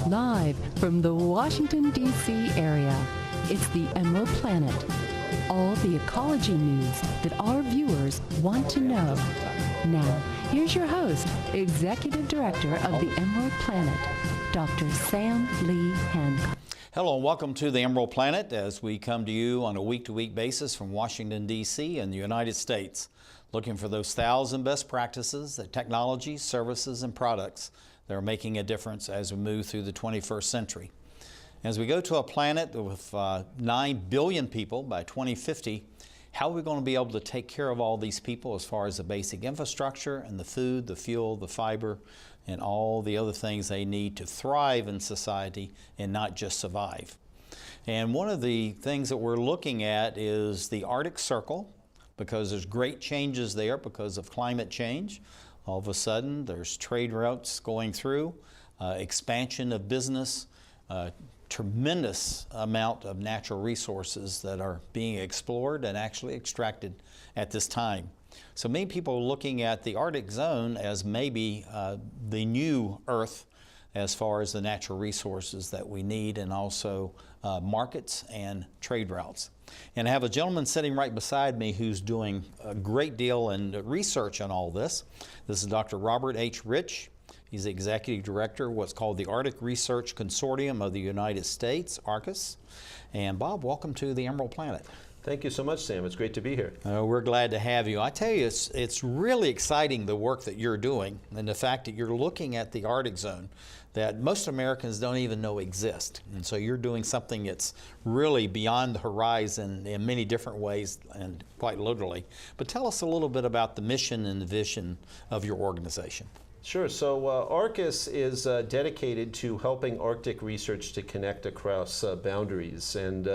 Live from the Washington, D.C. area, it's the Emerald Planet. All the ecology news that our viewers want to know. Now, here's your host, Executive Director of the Emerald Planet, Dr. Sam Lee Hancock. Hello and welcome to the Emerald Planet as we come to you on a week-to-week basis from Washington, D.C. and the United States, looking for those 1,000 best practices, the technologies, services, and products that are making a difference as we move through the 21st century. As we go to a planet with 9 billion people by 2050, how are we going to be able to take care of all these people as far as the basic infrastructure and the food, the fuel, the fiber, and all the other things they need to thrive in society and not just survive? And one of the things that we're looking at is the Arctic Circle, because there's great changes there because of climate change. All of a sudden, there's trade routes going through, expansion of business, tremendous amount of natural resources that are being explored and actually extracted at this time. So many people are looking at the Arctic zone as maybe the new Earth as far as the natural resources that we need, and also markets and trade routes. And I have a gentleman sitting right beside me who's doing a great deal in research on all this. This is Dr. Robert H. Rich. He's the Executive Director of what's called the Arctic Research Consortium of the United States, ARCUS. And Bob, welcome to the Emerald Planet. Thank you so much, Sam. It's great to be here. We're glad to have you. I tell you, it's really exciting, the work that you're doing, and the fact that you're looking at the Arctic zone that most Americans don't even know exist. And so you're doing something that's really beyond the horizon in many different ways, and quite literally. But tell us a little bit about the mission and the vision of your organization. Sure. So ARCUS is dedicated to helping Arctic research to connect across boundaries. And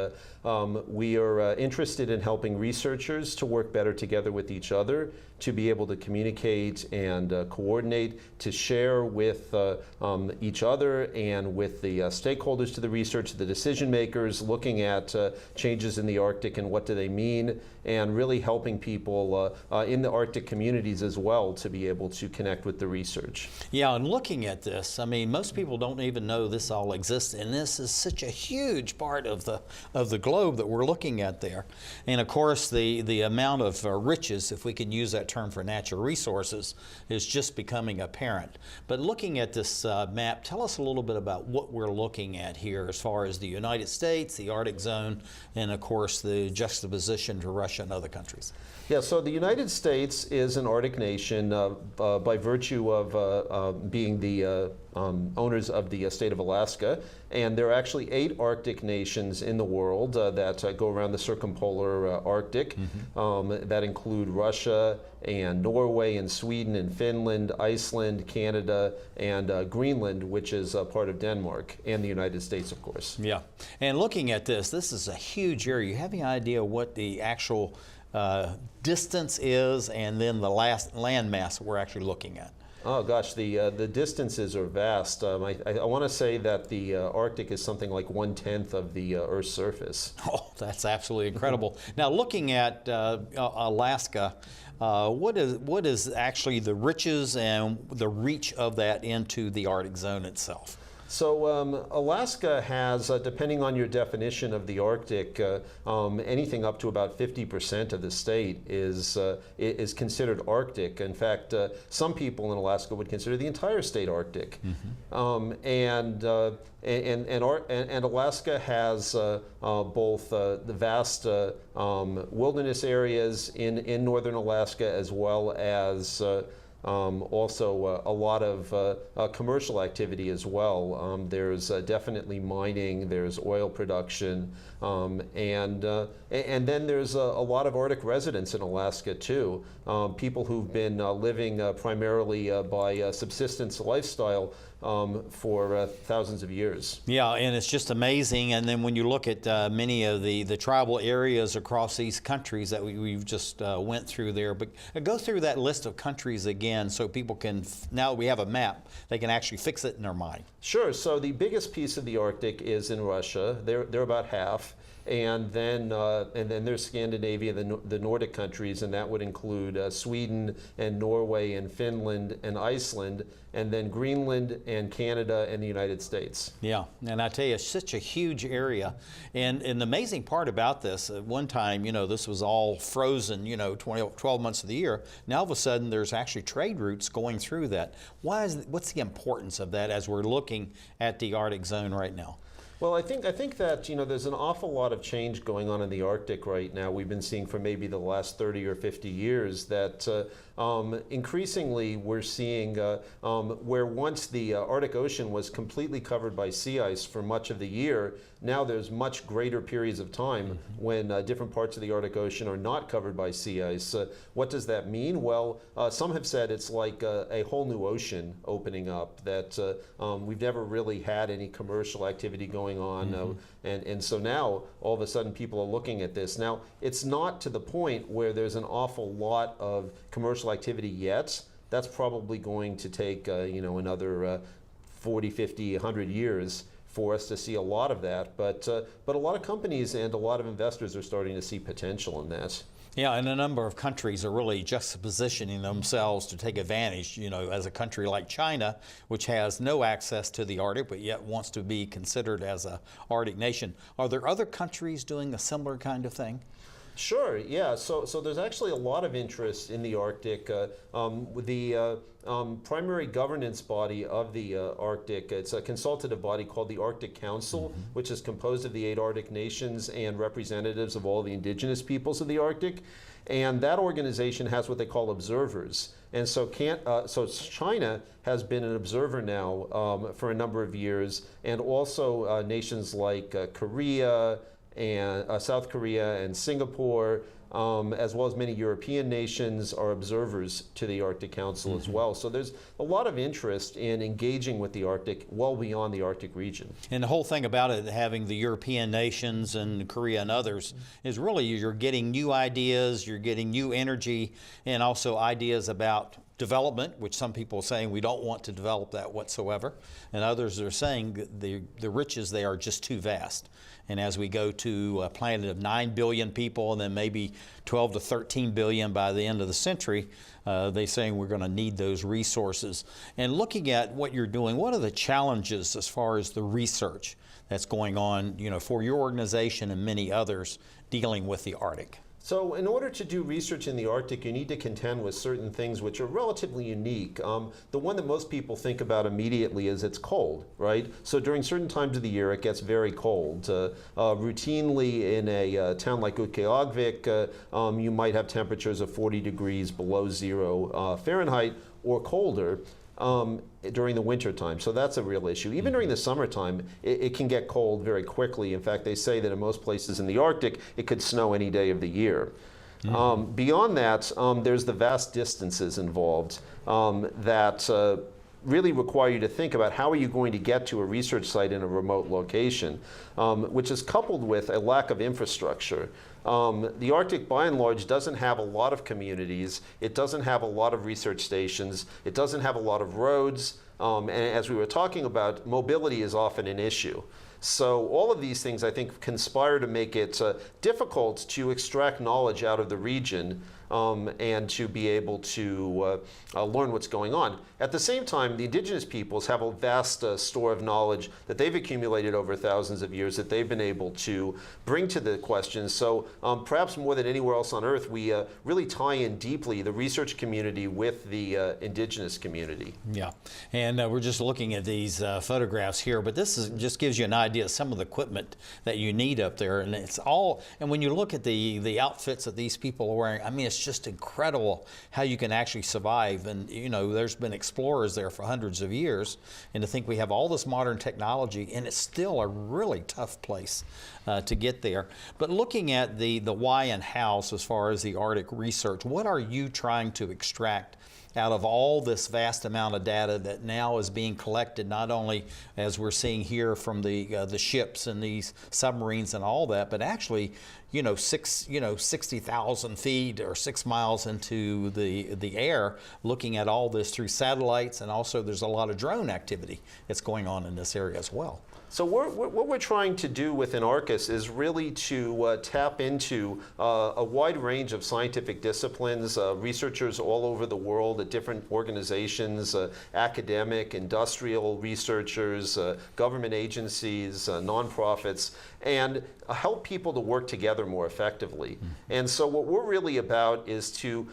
we are interested in helping researchers to work better together with each other, to be able to communicate and coordinate, to share with each other and with the stakeholders to the research, the decision makers, looking at changes in the Arctic and what do they mean, and really helping people in the Arctic communities as well to be able to connect with the research. Yeah, and looking at this, I mean, most people don't even know this all exists, and this is such a huge part of the globe that we're looking at there. And of course, the amount of riches, if we can use that term for natural resources, is just becoming apparent. But looking at this map, tell us a little bit about what we're looking at here as far as the United States, the Arctic zone, and of course the juxtaposition to Russia and other countries. Yeah, so the United States is an Arctic nation by virtue of being the owners of the state of Alaska, and there are actually 8 Arctic nations in the world that go around the circumpolar Arctic. That include Russia and Norway and Sweden and Finland, Iceland, Canada, and Greenland, which is part of Denmark, and the United States, of course. Yeah, and looking at this is a huge area. You have any idea what the actual distance is, and then the last land mass we're actually looking at? Oh gosh, the distances are vast. I want to say that the Arctic is something like 1/10 of the Earth's surface. Oh, that's absolutely incredible. Now, looking at Alaska, what is actually the riches and the reach of that into the Arctic zone itself? So Alaska has, depending on your definition of the Arctic, anything up to about 50% of the state is considered Arctic. In fact, some people in Alaska would consider the entire state Arctic. And Alaska has both the vast wilderness areas in northern Alaska, as well as also a lot of commercial activity as well. There's definitely mining, there's oil production, and then there's a lot of Arctic residents in Alaska too. People who've been living primarily by subsistence lifestyle for thousands of years. Yeah, and it's just amazing. And then when you look at many of the tribal areas across these countries that we've just went through there, but go through that list of countries again so people can, now that we have a map, they can actually fix it in their mind. Sure, so the biggest piece of the Arctic is in Russia. They're about half. and then there's Scandinavia, the Nordic countries, and that would include Sweden and Norway and Finland and Iceland, and then Greenland and Canada and the United States. Yeah, and I tell you, it's such a huge area. And the amazing part about this, at one time, you know, this was all frozen, you know, 12 months of the year. Now all of a sudden there's actually trade routes going through that. What's the importance of that as we're looking at the Arctic zone right now? Well, I think that, you know, there's an awful lot of change going on in the Arctic right now. We've been seeing for maybe the last 30 or 50 years that increasingly we're seeing where once the Arctic Ocean was completely covered by sea ice for much of the year, now there's much greater periods of time when different parts of the Arctic Ocean are not covered by sea ice. What does that mean? Well, some have said it's like a whole new ocean opening up, that we've never really had any commercial activity going on. And so now, all of a sudden, people are looking at this. Now, it's not to the point where there's an awful lot of commercial activity yet. That's probably going to take, you know, another 40, 50, 100 years for us to see a lot of that. But a lot of companies and a lot of investors are starting to see potential in that. Yeah, and a number of countries are really juxtapositioning themselves to take advantage, you know, as a country like China, which has no access to the Arctic, but yet wants to be considered as an Arctic nation. Are there other countries doing a similar kind of thing? Sure, yeah. So there's actually a lot of interest in the Arctic. The primary governance body of the Arctic, it's a consultative body called the Arctic Council, which is composed of the 8 Arctic nations and representatives of all the indigenous peoples of the Arctic. And that organization has what they call observers. And so China has been an observer now for a number of years, and also nations like Korea, and South Korea and Singapore, as well as many European nations, are observers to the Arctic Council as well. So there's a lot of interest in engaging with the Arctic well beyond the Arctic region. And the whole thing about it, having the European nations and Korea and others, is really you're getting new ideas, you're getting new energy, and also ideas about development, which some people are saying we don't want to develop that whatsoever, and others are saying the riches there are just too vast. And as we go to a planet of 9 billion people and then maybe 12 to 13 billion by the end of the century, they're saying we're going to need those resources. And looking at what you're doing, what are the challenges as far as the research that's going on, you know, for your organization and many others dealing with the Arctic? So in order to do research in the Arctic, you need to contend with certain things which are relatively unique. The one that most people think about immediately is it's cold, right? So during certain times of the year, it gets very cold. Routinely in a town like Utqiagvik, you might have temperatures of 40 degrees below 0 Fahrenheit or colder. During the winter time. So that's a real issue. Even during the summertime, it can get cold very quickly. In fact, they say that in most places in the Arctic, it could snow any day of the year. Beyond that, there's the vast distances involved that really require you to think about how are you going to get to a research site in a remote location, which is coupled with a lack of infrastructure. The Arctic, by and large, doesn't have a lot of communities. It doesn't have a lot of research stations. It doesn't have a lot of roads. And as we were talking about, mobility is often an issue. So all of these things, I think, conspire to make it difficult to extract knowledge out of the region and to be able to learn what's going on. At the same time, the indigenous peoples have a vast store of knowledge that they've accumulated over thousands of years that they've been able to bring to the questions. So perhaps more than anywhere else on Earth, we really tie in deeply the research community with the indigenous community. Yeah, and we're just looking at these photographs here, but this just gives you an idea of some of the equipment that you need up there, and it's all, and when you look at the outfits that these people are wearing, I mean, it's just incredible how you can actually survive. And you know, there's been explorers there for hundreds of years, and to think we have all this modern technology and it's still a really tough place to get there. But looking at the why and hows as far as the Arctic research, what are you trying to extract out of all this vast amount of data that now is being collected, not only as we're seeing here from the ships and these submarines and all that, but actually, 60,000 feet or 6 miles into the air, looking at all this through satellites, and also there's a lot of drone activity that's going on in this area as well. So what we're trying to do within ARCUS is really to tap into a wide range of scientific disciplines, researchers all over the world at different organizations, academic, industrial researchers, government agencies, nonprofits, and help people to work together more effectively. And so what we're really about is to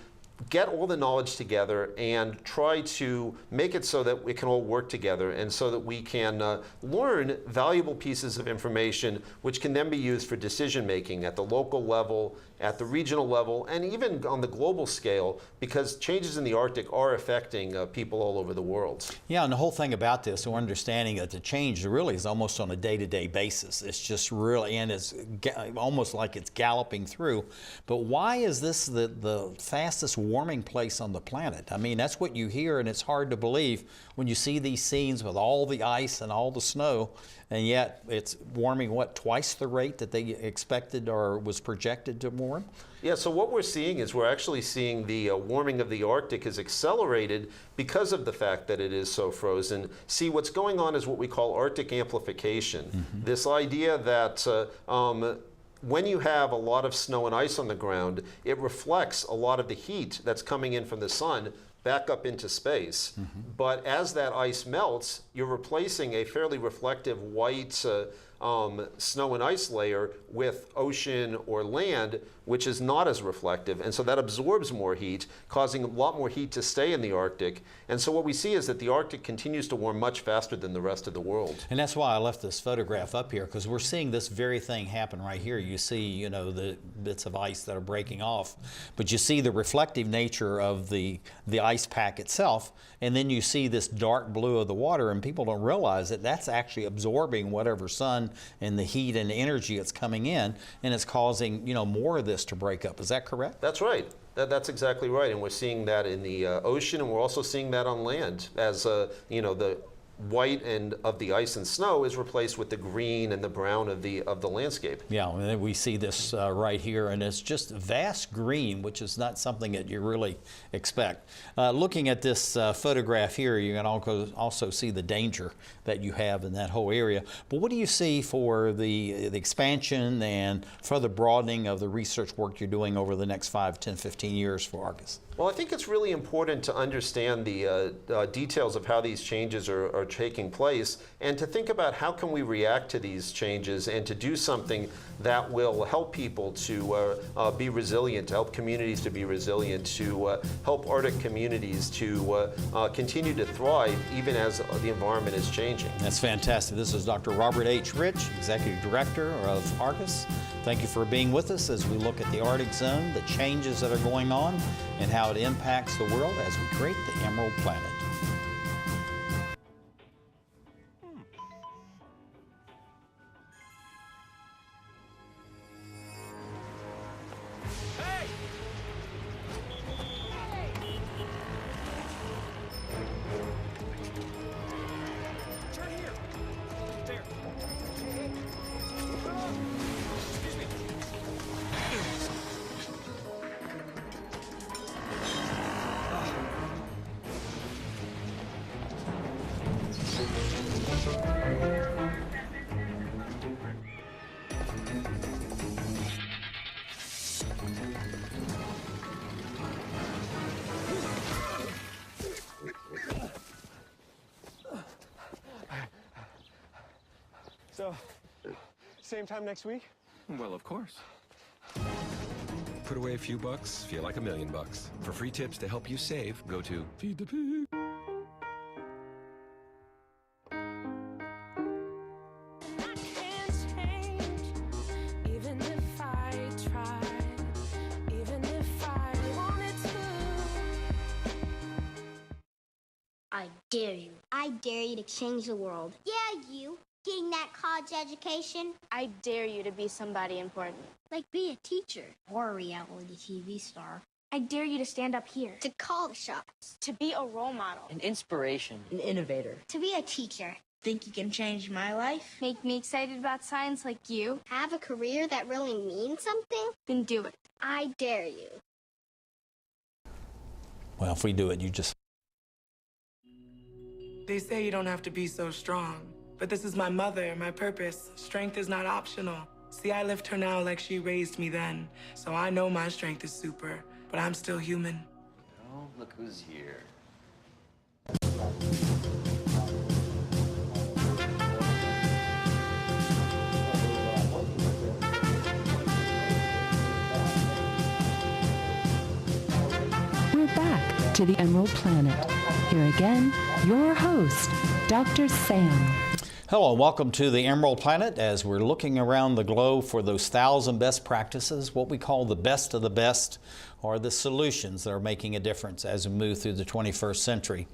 get all the knowledge together and try to make it so that we can all work together, and so that we can learn valuable pieces of information which can then be used for decision making at the local level, at the regional level, and even on the global scale, because changes in the Arctic are affecting people all over the world. Yeah, and the whole thing about this, we're understanding that the change really is almost on a day-to-day basis. It's just really, and it's almost like it's galloping through. But why is this the fastest warming place on the planet? I mean, that's what you hear, and it's hard to believe when you see these scenes with all the ice and all the snow, and yet it's warming, what, twice the rate that they expected or was projected to warm? Yeah, so what we're seeing is we're actually seeing the warming of the Arctic is accelerated because of the fact that it is so frozen. See, what's going on is what we call Arctic amplification. This idea that when you have a lot of snow and ice on the ground, it reflects a lot of the heat that's coming in from the sun back up into space. But as that ice melts, you're replacing a fairly reflective white snow and ice layer with ocean or land, which is not as reflective, and so that absorbs more heat, causing a lot more heat to stay in the Arctic. And so what we see is that the Arctic continues to warm much faster than the rest of the world. And that's why I left this photograph up here, because we're seeing this very thing happen right here. You see, the bits of ice that are breaking off, but you see the reflective nature of the ice pack itself, and then you see this dark blue of the water, and people don't realize that that's actually absorbing whatever sun and the heat and the energy that's coming in, and it's causing, more of this to break up. Is that correct? That's right. That's exactly right. And we're seeing that in the ocean, and we're also seeing that on land as, the white and of the ice and snow is replaced with the green and the brown of the landscape. Yeah, and we see this right here, and it's just vast green, which is not something that you really expect. Looking at this photograph here, you can also see the danger that you have in that whole area. But what do you see for the expansion and further broadening of the research work you're doing over the next 5, 10, 15 years for ARCUS? Well, I think it's really important to understand the details of how these changes are taking place, and to think about how can we react to these changes and to do something that will help people to be resilient, to help communities to be resilient, to help Arctic communities to continue to thrive even as the environment is changing. That's fantastic. This is Dr. Robert H. Rich, Executive Director of ARCUS. Thank you for being with us as we look at the Arctic zone, the changes that are going on, and how it impacts the world as we create the Emerald Planet. So, same time next week? Well, of course. Put away a few bucks, feel like $1 million. For free tips to help you save, go to Feed the Pig. I dare you. I dare you to change the world. Yeah, you. Getting that college education. I dare you to be somebody important. Like be a teacher or a reality TV star. I dare you to stand up here. To call the shots. To be a role model. An inspiration. An innovator. To be a teacher. Think you can change my life? Make me excited about science like you. Have a career that really means something? Then do it. I dare you. Well, if we do it, you just... They say you don't have to be so strong, but this is my mother, my purpose. Strength is not optional. See, I lift her now like she raised me then, so I know my strength is super, but I'm still human. Oh, look who's here. We're back to the Emerald Planet. Here again, your host, Dr. Sam. Hello, and welcome to the Emerald Planet as we're looking around the globe for those 1,000 best practices, what we call the best of the best, or the solutions that are making a difference as we move through the 21st century.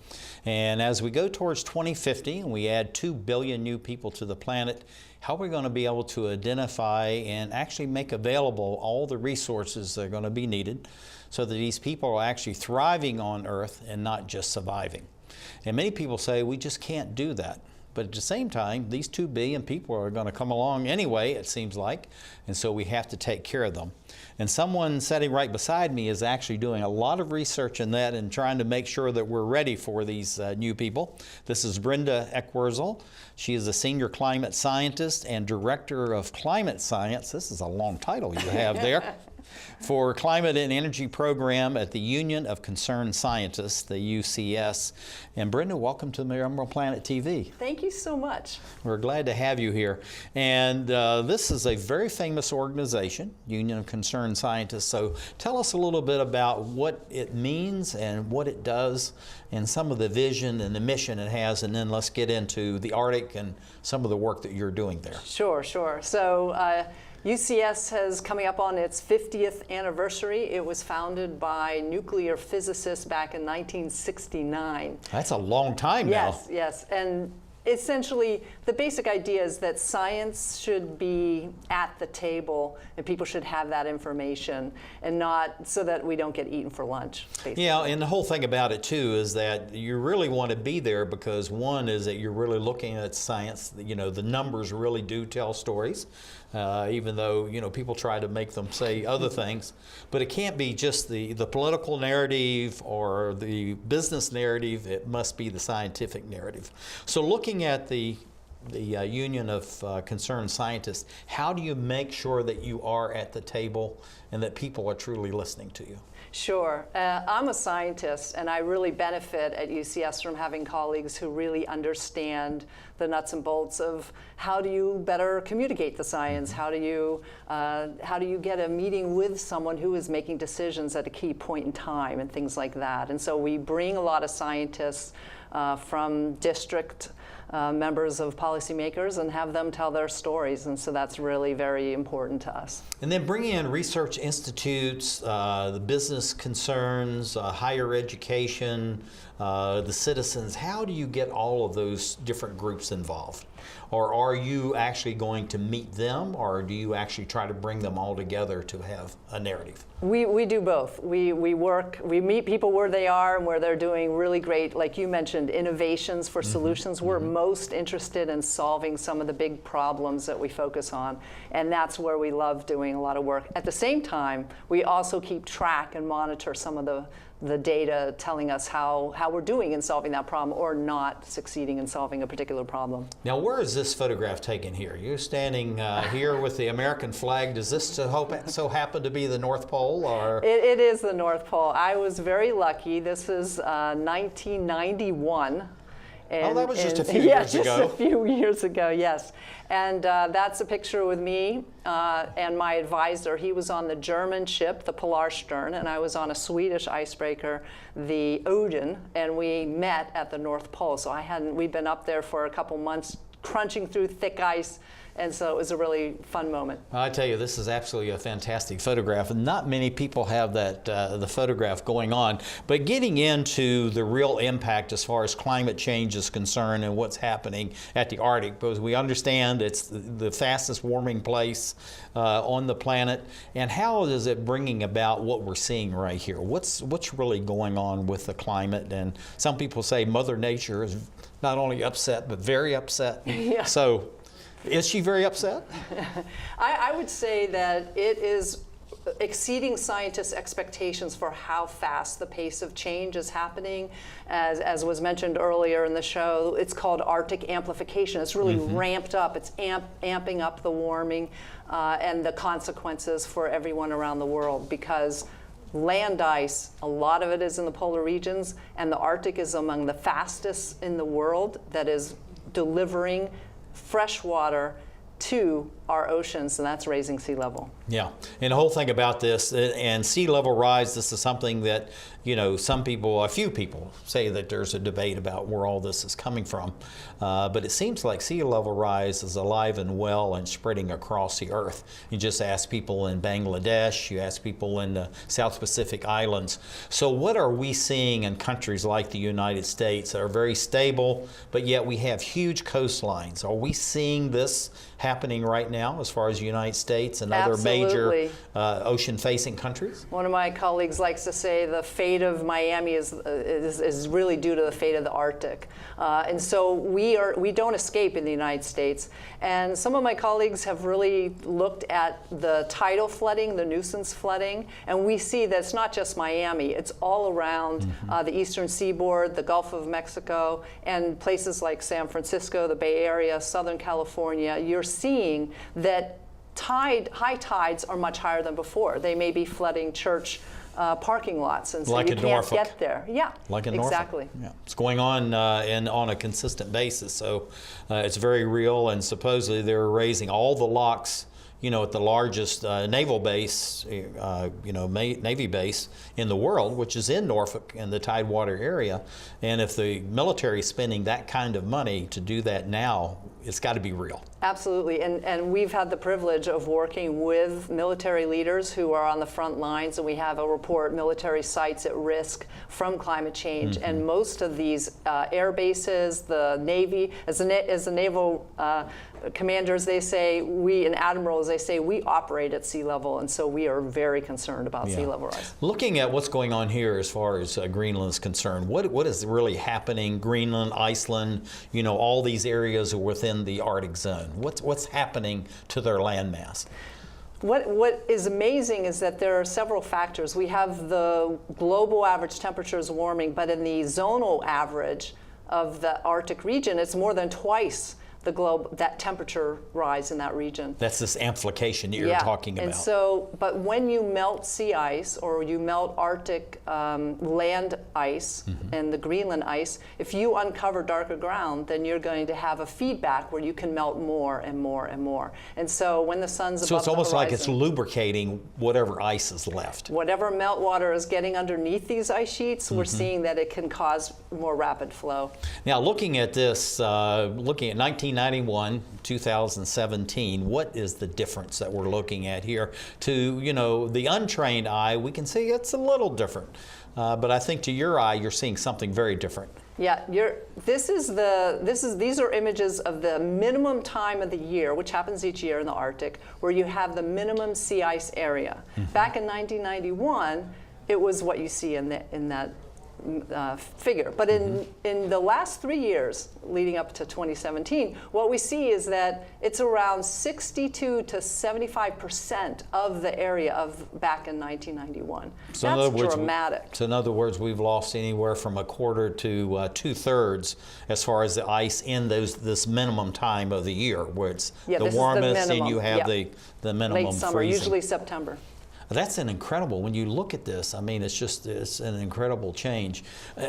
And as we go towards 2050 and we add 2 billion new people to the planet, how are we going to be able to identify and actually make available all the resources that are going to be needed so that these people are actually thriving on Earth and not just surviving? And many people say we just can't do that. But at the same time, these 2 billion people are going to come along anyway, it seems like, and so we have to take care of them. And someone sitting right beside me is actually doing a lot of research in that and trying to make sure that we're ready for these new people. This is Brenda Eckwurzel. She is a senior climate scientist and director of climate science. This is a long title you have there. For Climate and Energy Program at the Union of Concerned Scientists, the UCS. And Brenda, welcome to Emerald Planet TV. Thank you so much. We're glad to have you here. And this is a very famous organization, Union of Concerned Scientists. So tell us a little bit about what it means and what it does and some of the vision and the mission it has, and then let's get into the Arctic and some of the work that you're doing there. Sure. So UCS is coming up on its 50th anniversary. It was founded by nuclear physicists back in 1969. That's a long time now. Yes. And essentially, the basic idea is that science should be at the table and people should have that information and not so that we don't get eaten for lunch, basically. Yeah, and the whole thing about it too is that you really want to be there because one is that you're really looking at science. You know, the numbers really do tell stories, even though, you know, people try to make them say other things. But it can't be just the political narrative or the business narrative. It must be the scientific narrative. So looking at the Union of Concerned Scientists, how do you make sure that you are at the table and that people are truly listening to you? Sure. I'm a scientist, and I really benefit at UCS from having colleagues who really understand the nuts and bolts of how do you better communicate the science, how do you get a meeting with someone who is making decisions at a key point in time and things like that. And so we bring a lot of scientists from district members of policymakers and have them tell their stories, and so that's really very important to us. And then bringing in research institutes, the business concerns, higher education, the citizens, how do you get all of those different groups involved? Or are you actually going to meet them, or do you actually try to bring them all together to have a narrative? We do both. We meet people where they are and where they're doing really great, like you mentioned, innovations for solutions. We're most interested in solving some of the big problems that we focus on, and that's where we love doing a lot of work. At the same time, we also keep track and monitor some of the data telling us how we're doing in solving that problem or not succeeding in solving a particular problem. Now, where is this photograph taken here? You're standing here with the American flag. Does this so happen to be the North Pole? Or? It is the North Pole. I was very lucky. This is 1991. And, that was just a few years ago. Just a few years ago, yes. And that's a picture with me and my advisor. He was on the German ship, the Polarstern, and I was on a Swedish icebreaker, the Odin, and we met at the North Pole. So we'd been up there for a couple months, crunching through thick ice, And so it was a really fun moment. I tell you, this is absolutely a fantastic photograph, and not many people have that the photograph going on. But getting into the real impact as far as climate change is concerned and what's happening at the Arctic, because we understand it's the fastest warming place on the planet, and how is it bringing about what we're seeing right here? What's really going on with the climate? And some people say Mother Nature is not only upset but very upset. Yeah. So is she very upset? I would say that it is exceeding scientists' expectations for how fast the pace of change is happening. As was mentioned earlier in the show, it's called Arctic amplification. It's really ramped up. It's amping up the warming and the consequences for everyone around the world, because land ice, a lot of it is in the polar regions, and the Arctic is among the fastest in the world that is delivering fresh water to our oceans, and that's raising sea level. Yeah, and the whole thing about this, and sea level rise, this is something that, you know, some people, a few people say that there's a debate about where all this is coming from. But it seems like sea level rise is alive and well and spreading across the earth. You just ask people in Bangladesh, you ask people in the South Pacific Islands. So what are we seeing in countries like the United States that are very stable, but yet we have huge coastlines? Are we seeing this happening right now as far as the United States and other major ocean-facing countries? One of my colleagues likes to say the fate of Miami is really due to the fate of the Arctic. And so we don't escape in the United States. And some of my colleagues have really looked at the tidal flooding, the nuisance flooding, and we see that it's not just Miami, it's all around the eastern seaboard, the Gulf of Mexico, and places like San Francisco, the Bay Area, Southern California. You're seeing that high tides are much higher than before. They may be flooding church parking lots, and so like you can't get there. Yeah, like in exactly. Norfolk. Yeah. It's going on on a consistent basis, so it's very real. And supposedly they're raising all the locks, you know, at the largest naval base, Navy base in the world, which is in Norfolk in the Tidewater area. And if the military is spending that kind of money to do that now, it's got to be real. Absolutely, and we've had the privilege of working with military leaders who are on the front lines, and we have a report, Military Sites at Risk from Climate Change. And most of these air bases, the Navy, as the naval commanders, they say, and admirals, they say, we operate at sea level, and so we are very concerned about sea level rise. Looking at what's going on here as far as Greenland is concerned, what is really happening? Greenland, Iceland, you know, all these areas are within the Arctic zone. What's happening to their landmass? What is amazing is that there are several factors. We have the global average temperatures warming, but in the zonal average of the Arctic region, it's more than twice that temperature rise in that region. That's this amplification that you're talking about. And so, but when you melt sea ice or you melt Arctic land ice and the Greenland ice, if you uncover darker ground, then you're going to have a feedback where you can melt more and more and more. And so when the sun's above the horizon, so it's almost like it's lubricating whatever ice is left. Whatever meltwater is getting underneath these ice sheets, we're seeing that it can cause more rapid flow. Now, looking at this, looking at 1991, 2017, what is the difference that we're looking at here? To, you know, the untrained eye, we can see it's a little different. But I think to your eye, you're seeing something very different. Yeah, these are images of the minimum time of the year, which happens each year in the Arctic, where you have the minimum sea ice area. Back in 1991, it was what you see in that figure. But in the last 3 years, leading up to 2017, what we see is that it's around 62 to 75% of the area of back in 1991. So that's dramatic. So in other words, we've lost anywhere from a quarter to 2/3 as far as the ice in this minimum time of the year, where it's the warmest and you have the minimum late summer, freezing. usually September. That's an incredible, when you look at this, I mean, it's an incredible change.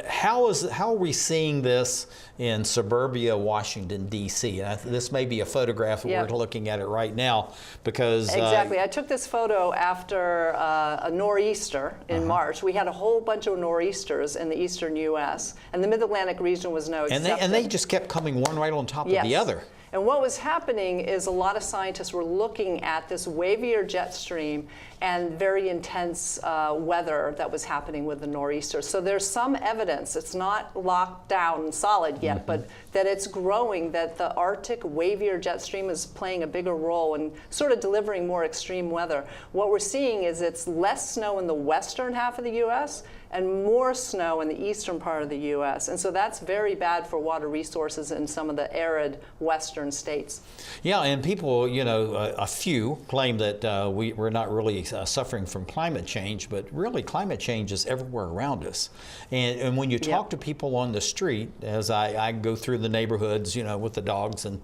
How are we seeing this in suburbia Washington, D.C.? This may be a photograph, we're looking at it right now, because... Exactly. I took this photo after a nor'easter in March. We had a whole bunch of nor'easters in the eastern U.S., and the Mid-Atlantic region was no exception. And they just kept coming one right on top of the other. And what was happening is a lot of scientists were looking at this wavier jet stream and very intense weather that was happening with the nor'easters. So there's some evidence, it's not locked down solid yet, but that it's growing, that the Arctic wavier jet stream is playing a bigger role in sort of delivering more extreme weather. What we're seeing is it's less snow in the western half of the US and more snow in the eastern part of the US. And so that's very bad for water resources in some of the arid western states. Yeah, and people, you know, a few claim that we're not really suffering from climate change, but really climate change is everywhere around us. And when you talk to people on the street, as I go through the neighborhoods, you know, with the dogs and,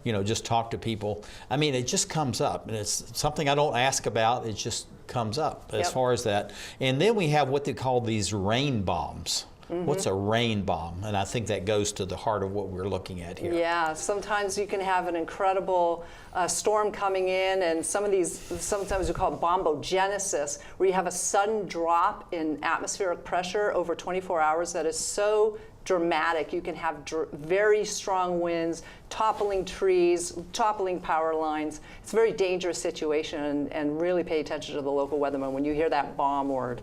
you know, just talk to people, I mean, it just comes up. And it's something I don't ask about, it just comes up as far as that. And then we have what they call these rain bombs. What's a rain bomb? And I think that goes to the heart of what we're looking at here. Yeah, sometimes you can have an incredible storm coming in, and some of these, sometimes we call it bombogenesis, where you have a sudden drop in atmospheric pressure over 24 hours that is so dramatic. You can have very strong winds, toppling trees, toppling power lines. It's a very dangerous situation, and really pay attention to the local weatherman when you hear that bomb word.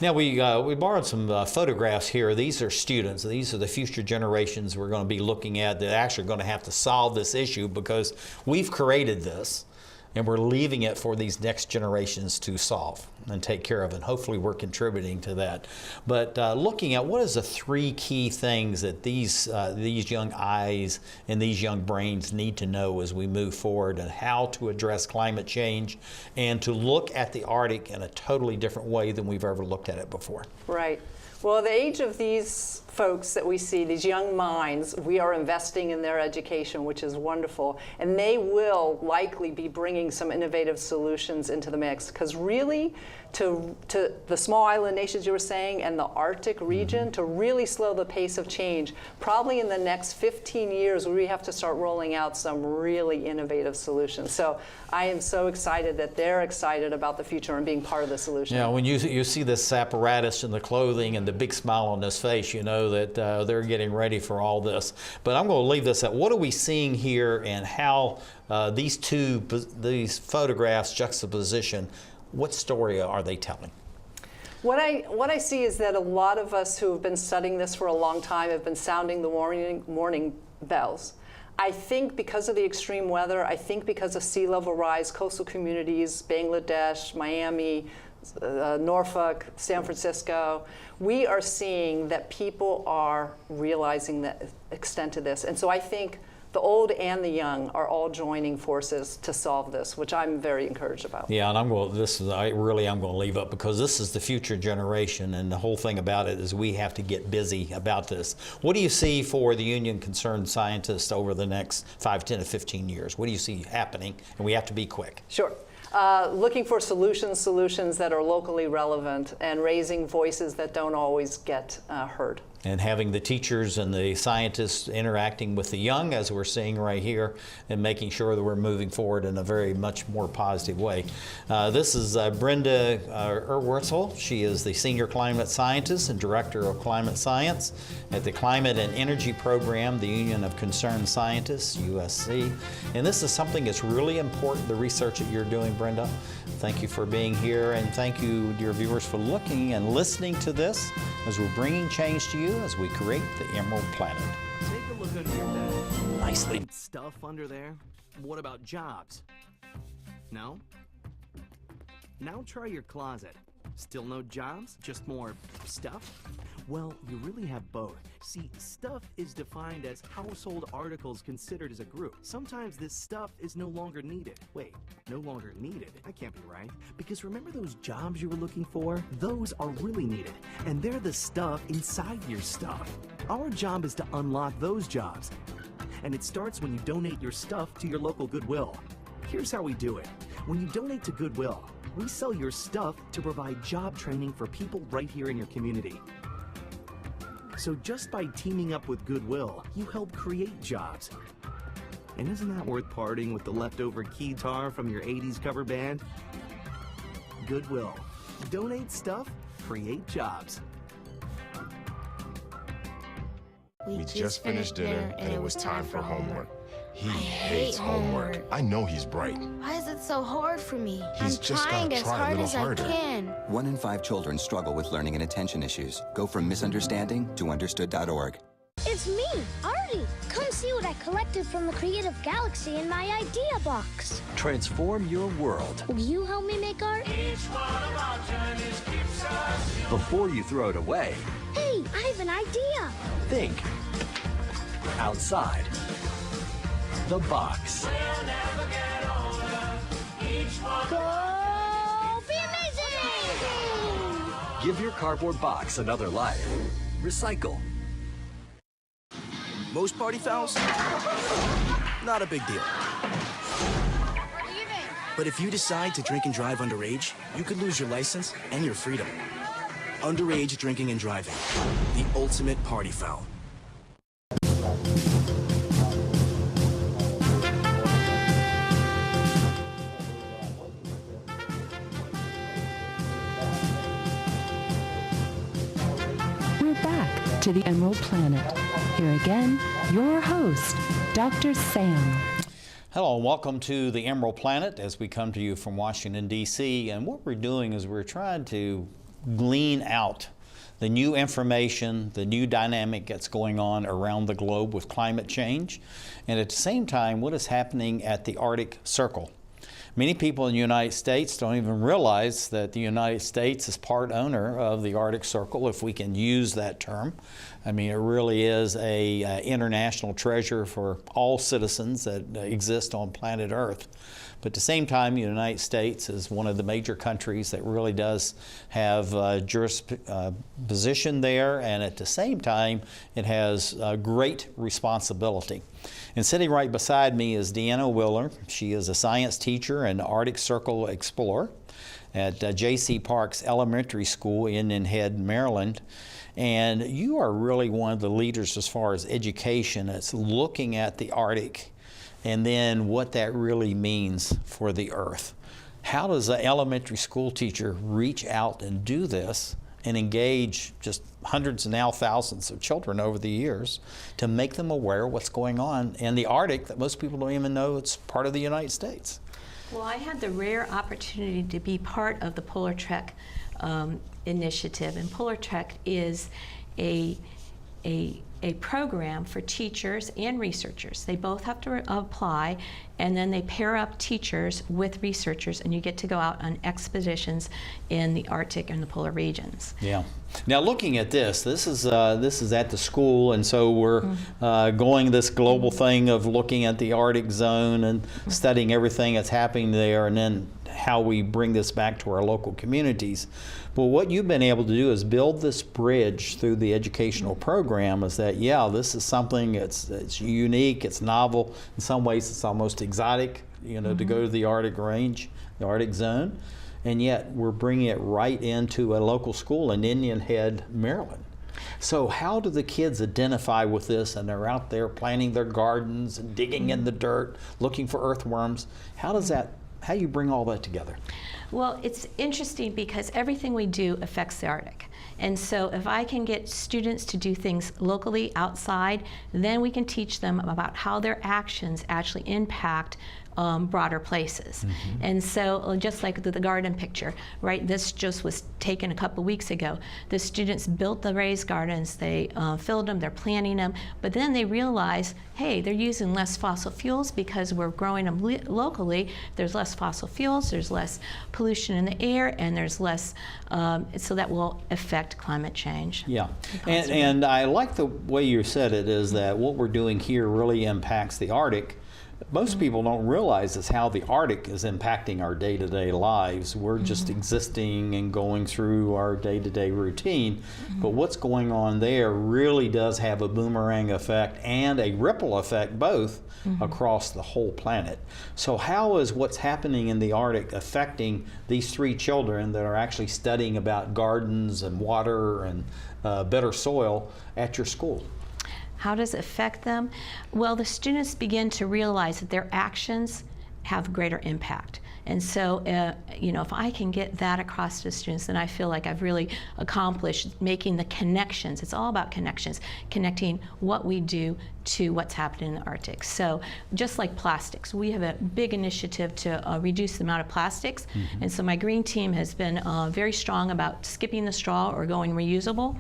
Now, we borrowed some photographs here. These are students. These are the future generations we're going to be looking at that are actually going to have to solve this issue, because we've created this and we're leaving it for these next generations to solve and take care of, and hopefully we're contributing to that. But looking at what is the 3 key things that these young eyes and these young brains need to know as we move forward, and how to address climate change and to look at the Arctic in a totally different way than we've ever looked at it before. Right. Well, the age of these folks that we see, these young minds, we are investing in their education, which is wonderful. And they will likely be bringing some innovative solutions into the mix. Because really, to the small island nations you were saying and the Arctic region, to really slow the pace of change, probably in the next 15 years, we have to start rolling out some really innovative solutions. So I am so excited that they're excited about the future and being part of the solution. Yeah, when you see this apparatus and the clothing and the big smile on his face, you know that they're getting ready for all this. But I'm going to leave this at, what are we seeing here, and how these photographs juxtaposition, what story are they telling? What I see is that a lot of us who have been studying this for a long time have been sounding the warning bells. I think because of the extreme weather, I think because of sea level rise, coastal communities, Bangladesh, Miami, Norfolk, San Francisco, we are seeing that people are realizing the extent of this. And so I think the old and the young are all joining forces to solve this, which I'm very encouraged about. Yeah, and I'm going to leave up, because this is the future generation, and the whole thing about it is we have to get busy about this. What do you see for the Union Concerned Scientists over the next 5, 10, to 15 years? What do you see happening? And we have to be quick. Sure. Looking for solutions that are locally relevant, and raising voices that don't always get heard. And having the teachers and the scientists interacting with the young, as we're seeing right here, and making sure that we're moving forward in a very much more positive way. This is Brenda Wurzel. She is the Senior Climate Scientist and Director of Climate Science at the Climate and Energy Program, the Union of Concerned Scientists, USC. And this is something that's really important, the research that you're doing, Brenda. Thank you for being here, and thank you, dear viewers, for looking and listening to this as we're bringing change to you as we create the Emerald Planet. Take a look under your bed. Nicely. Stuff under there? What about jobs? No? Now try your closet. Still no jobs? Just more stuff? Well, you really have both. See, stuff is defined as household articles considered as a group. Sometimes this stuff is no longer needed. Wait, no longer needed? That can't be right. Because remember those jobs you were looking for? Those are really needed. And they're the stuff inside your stuff. Our job is to unlock those jobs. And it starts when you donate your stuff to your local Goodwill. Here's how we do it. When you donate to Goodwill, we sell your stuff to provide job training for people right here in your community. So just by teaming up with Goodwill, you help create jobs. And isn't that worth parting with the leftover keytar from your 80s cover band? Goodwill. Donate stuff, create jobs. We just finished dinner and it was time for homework. He hates homework. I know he's bright. Why is it so hard for me? He's just gotta try a little harder. 1 in 5 children struggle with learning and attention issues. Go from misunderstanding to understood.org. It's me, Artie. Come see what I collected from the creative galaxy in my idea box. Transform your world. Will you help me make art? Before you throw it away, Hey, I have an idea. think outside the box. Go be amazing! Give your cardboard box another life. Recycle. Most party fouls? Not a big deal. But if you decide to drink and drive underage, you could lose your license and your freedom. Underage drinking and driving. The ultimate party foul. We're back to the Emerald Planet. Here again, your host, Dr. Sam. Hello and welcome to the Emerald Planet as we come to you from Washington, D.C. And what we're doing is we're trying to glean out the new information, the new dynamic that's going on around the globe with climate change, and at the same time, what is happening at the Arctic Circle. Many people in the United States don't even realize that the United States is part owner of the Arctic Circle, if we can use that term. I mean, it really is a international treasure for all citizens that exist on planet Earth. But at the same time, the United States is one of the major countries that really does have position there, and at the same time, it has great responsibility. And sitting right beside me is Deanna Willer. She is a science teacher and Arctic Circle explorer at J.C. Parks Elementary School in Indian Head, Maryland. And you are really one of the leaders as far as education. It's looking at the Arctic and then what that really means for the Earth. How does an elementary school teacher reach out and do this and engage just hundreds and now thousands of children over the years to make them aware of what's going on in the Arctic that most people don't even know it's part of the United States? Well, I had the rare opportunity to be part of the Polar Trek initiative, and Polar Trek is a program for teachers and researchers. They both have to apply, and then they pair up teachers with researchers, and you get to go out on expeditions in the Arctic and the polar regions. Yeah. Now, looking at this is at the school, and so we're going this global thing of looking at the Arctic zone and studying everything that's happening there, and then how we bring this back to our local communities. But what you've been able to do is build this bridge through the educational program is that, yeah, this is something it's unique, it's novel, in some ways it's almost exotic, you know, to go to the Arctic range, the Arctic zone, and yet we're bringing it right into a local school in Indian Head, Maryland. So how do the kids identify with this, and they're out there planting their gardens and digging in the dirt, looking for earthworms? How do you bring all that together? Well, it's interesting because everything we do affects the Arctic. And so if I can get students to do things locally outside, then we can teach them about how their actions actually impact broader places. And so just like the garden picture, right? This just was taken a couple weeks ago. The students built the raised gardens, they filled them, they're planting them, but then they realize, hey, they're using less fossil fuels because we're growing them locally. There's less fossil fuels, there's less pollution in the air, and there's less, so that will affect climate change. Yeah, and I like the way you said it, is that what we're doing here really impacts the Arctic. Most people don't realize is how the Arctic is impacting our day-to-day lives. We're just existing and going through our day-to-day routine, but what's going on there really does have a boomerang effect and a ripple effect both across the whole planet. So how is what's happening in the Arctic affecting these 3 children that are actually studying about gardens and water and better soil at your school? How does it affect them? Well, the students begin to realize that their actions have greater impact. And so, you know, if I can get that across to students, then I feel like I've really accomplished making the connections. It's all about connections, connecting what we do to what's happening in the Arctic. So just like plastics, we have a big initiative to reduce the amount of plastics. And so my green team has been very strong about skipping the straw or going reusable.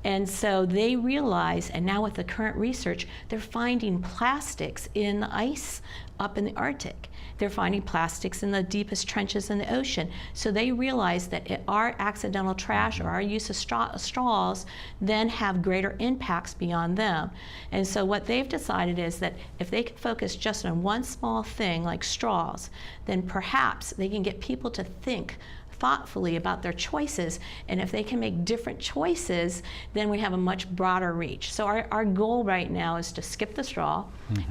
And so they realize, and now with the current research, they're finding plastics in the ice up in the Arctic. They're finding plastics in the deepest trenches in the ocean. So they realize that our accidental trash or our use of straws then have greater impacts beyond them. And so what they've decided is that if they can focus just on one small thing like straws, then perhaps they can get people to think thoughtfully about their choices, and if they can make different choices, then we have a much broader reach. So our goal right now is to skip the straw,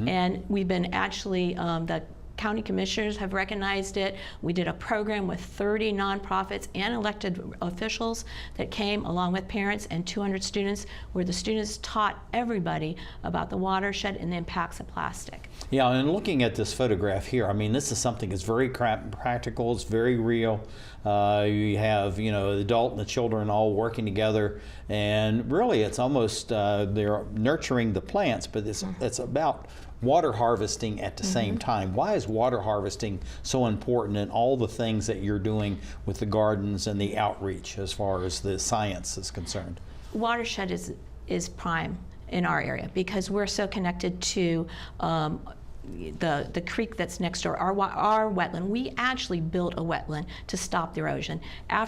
and we've been actually, the county commissioners have recognized it. We did a program with 30 nonprofits and elected officials that came along with parents and 200 students, where the students taught everybody about the watershed and the impacts of plastic. Yeah, and looking at this photograph here, I mean, this is something that's very practical, it's very real. You have, you know, the adult and the children all working together, and really it's almost, they're nurturing the plants, but it's about water harvesting at the same time. Why is water harvesting so important in all the things that you're doing with the gardens and the outreach as far as the science is concerned? Watershed is prime in our area because we're so connected to the creek that's next door, our wetland. We actually built a wetland to stop the erosion.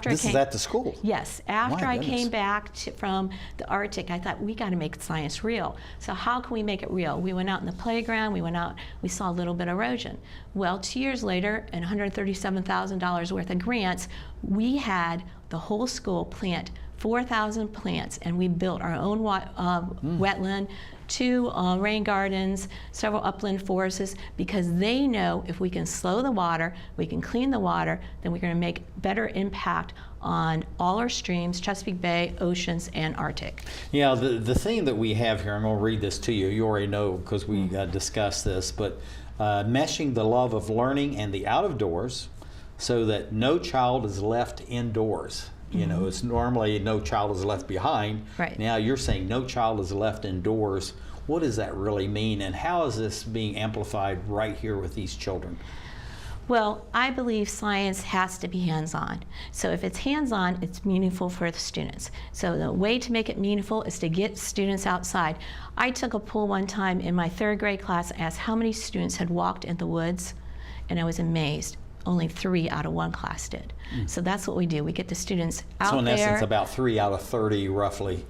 This is at the school? Yes. After I came back from the Arctic, I thought, we got to make science real. So how can we make it real? We went out in the playground, we went out, we saw a little bit of erosion. Well, 2 years later, and $137,000 worth of grants, we had the whole school plant 4,000 plants, and we built our own wetland, 2 rain gardens, several upland forests, because they know if we can slow the water, we can clean the water, then we're going to make better impact on all our streams, Chesapeake Bay, oceans, and Arctic. Yeah, the theme that we have here, I'm going to read this to you. You already know because we discussed this, but meshing the love of learning and the out of doors so that no child is left indoors. You know, it's normally no child is left behind. Right. Now you're saying no child is left indoors. What does that really mean, and how is this being amplified right here with these children? Well, I believe science has to be hands-on. So if it's hands-on, it's meaningful for the students. So the way to make it meaningful is to get students outside. I took a poll one time in my 3rd grade class, asked how many students had walked in the woods, and I was amazed. Only 3 out of 1 class did. So that's what we do. We get the students out there. So in essence, about 3 out of 30 roughly.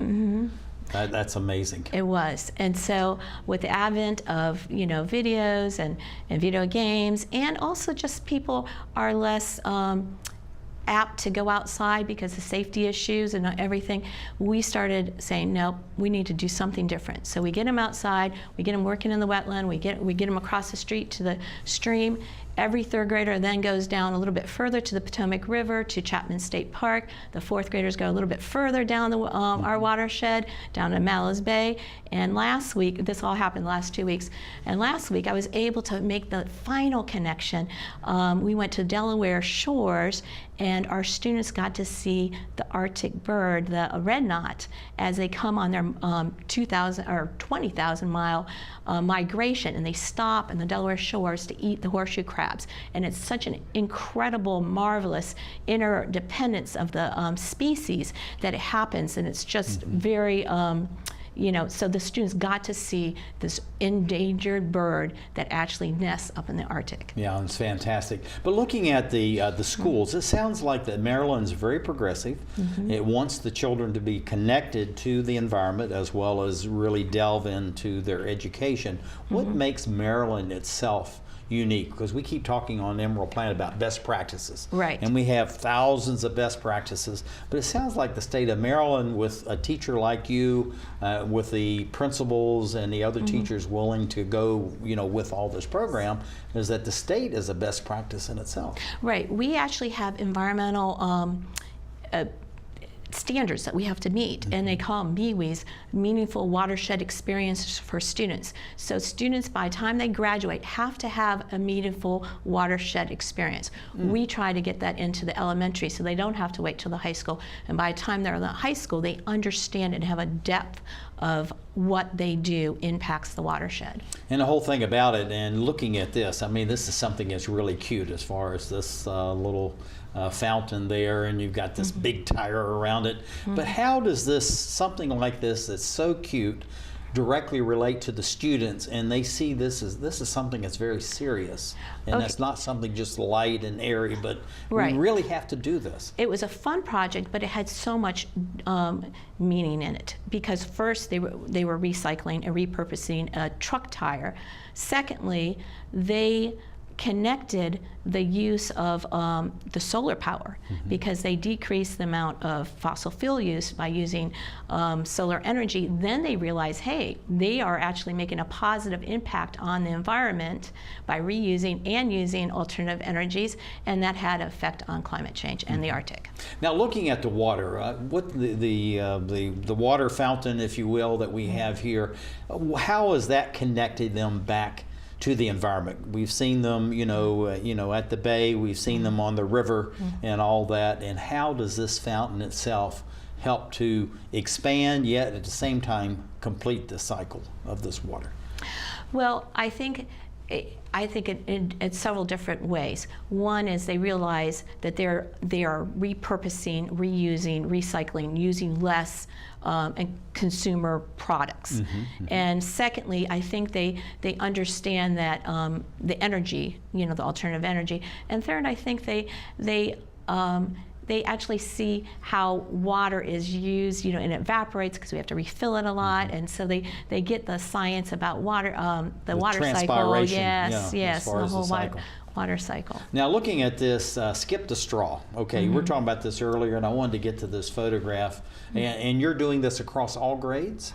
That's amazing. It was. And so with the advent of, you know, videos and video games, and also just people are less apt to go outside because of safety issues and everything, we started saying, no, we need to do something different. So we get them outside, we get them working in the wetland, we get them across the street to the stream. Every 3rd grader then goes down a little bit further to the Potomac River, to Chapman State Park. The 4th graders go a little bit further down our watershed, down to Mallows Bay. And last week, this all happened the last 2 weeks, and last week I was able to make the final connection. We went to Delaware shores, and our students got to see the Arctic bird, the red knot, as they come on their 2,000 or 20,000 mile migration, and they stop in the Delaware shores to eat the horseshoe crabs. And it's such an incredible, marvelous interdependence of the species that it happens, and it's just very you know, so the students got to see this endangered bird that actually nests up in the Arctic. Yeah, it's fantastic. But looking at the schools, it sounds like that Maryland's very progressive. It wants the children to be connected to the environment as well as really delve into their education. What makes Maryland itself unique? Because we keep talking on Emerald Planet about best practices. Right. And we have thousands of best practices, but it sounds like the state of Maryland, with a teacher like you, with the principals and the other teachers willing to go, you know, with all this program, is that the state is a best practice in itself. Right. We actually have environmental standards that we have to meet, and they call them MWEs, meaningful watershed experiences for students. So students, by the time they graduate, have to have a meaningful watershed experience. We try to get that into the elementary so they don't have to wait till the high school, and by the time they're in the high school, they understand and have a depth of what they do impacts the watershed. And the whole thing about it, and looking at this, I mean, this is something that's really cute as far as this little fountain there, and you've got this big tire around it. But how does this, something like this that's so cute, directly relate to the students, and they see this is something that's very serious, and that's not something just light and airy, but we really have to do this. It was a fun project, but it had so much meaning in it, because first they were recycling and repurposing a truck tire. Secondly, they connected the use of the solar power, because they decreased the amount of fossil fuel use by using solar energy. Then they realized, hey, they are actually making a positive impact on the environment by reusing and using alternative energies, and that had an effect on climate change and the Arctic. Now, looking at the water, what the water fountain, if you will, that we have here, how has that connected them back to the environment? We've seen them, you know, at the bay. We've seen them on the river and all that. And how does this fountain itself help to expand, yet at the same time complete the cycle of this water? Well, I think in several different ways. One is they realize that they are repurposing, reusing, recycling, using less consumer products. And secondly, I think they understand that the energy, you know, the alternative energy. And third, I think they actually see how water is used, you know, and it evaporates because we have to refill it a lot, and so they get the science about water, the water cycle. Yes, yes, the whole water cycle. Now, looking at this, skip the straw. Okay, we were talking about this earlier, and I wanted to get to this photograph. And you're doing this across all grades?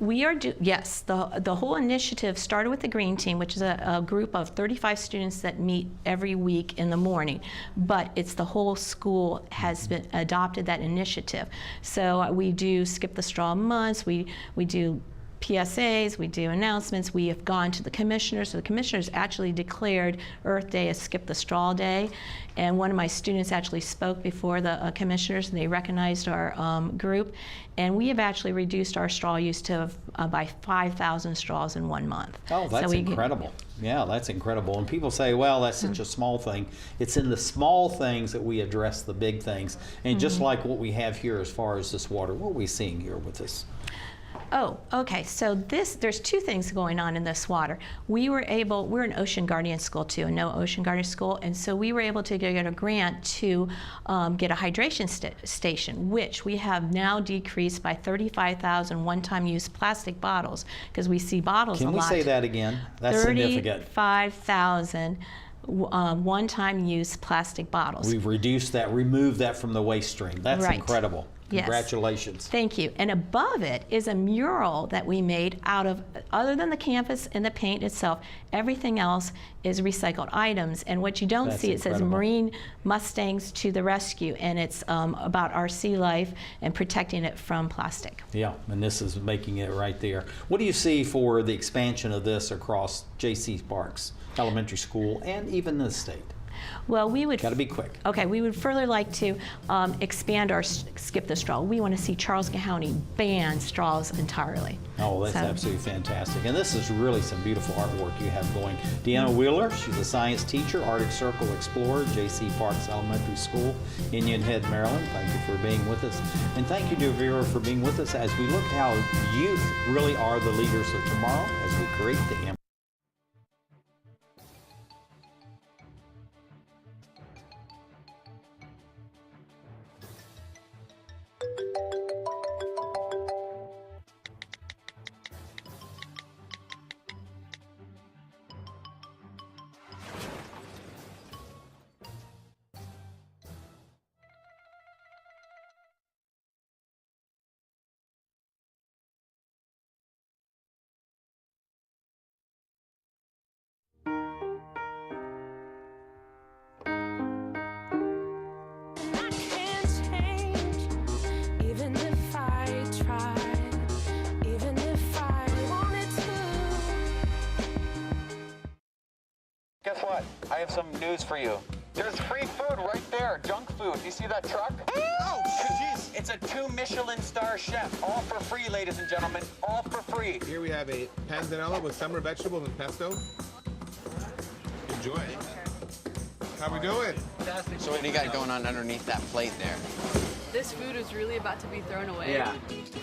We are, yes. The whole initiative started with the Green Team, which is a group of 35 students that meet every week in the morning. But it's the whole school has been adopted that initiative. So we do skip the straw months. We do PSAs, we do announcements. We have gone to the commissioners. So the commissioners actually declared Earth Day as Skip the Straw Day. And one of my students actually spoke before the commissioners, and they recognized our group. And we have actually reduced our straw use to by 5,000 straws in 1 month. Oh, that's incredible. Yeah, that's incredible. And people say, well, that's such a small thing. It's in the small things that we address the big things. And just like what we have here as far as this water, what are we seeing here with this? Oh, okay. So there's two things going on in this water. We're an Ocean Guardian school too, a no Ocean Guardian school, and so we were able to get a grant to get a hydration station, which we have now decreased by 35,000 one-time use plastic bottles, because we see bottles a lot. Can we say that again? That's significant. 35,000 one-time use plastic bottles. We've reduced that, removed that from the waste stream. That's incredible. Yes. Congratulations. Thank you. And above it is a mural that we made out of, other than the canvas and the paint itself, everything else is recycled items. And what you don't see, it says Marine Mustangs to the Rescue, and it's about our sea life and protecting it from plastic. Yeah, and this is making it right there. What do you see for the expansion of this across J.C. Sparks Elementary School and even the state? Well, we would... Got to be quick. Okay, we would further like to expand our Skip the Straw. We want to see Charles County ban straws entirely. Oh, that's absolutely fantastic. And this is really some beautiful artwork you have going. Deanna Wheeler, she's a science teacher, Arctic Circle Explorer, J.C. Parks Elementary School, Indian Head, Maryland. Thank you for being with us. And thank you, dear viewer, for being with us as we look how youth really are the leaders of tomorrow as we create the Guess what? I have some news for you. There's free food right there, junk food. You see that truck? Oh, jeez. It's a 2 Michelin star chef. All for free, ladies and gentlemen. All for free. Here we have a panzanella with summer vegetables and pesto. Enjoy. How we doing? Fantastic. So what do you got going on underneath that plate there? This food is really about to be thrown away. Yeah.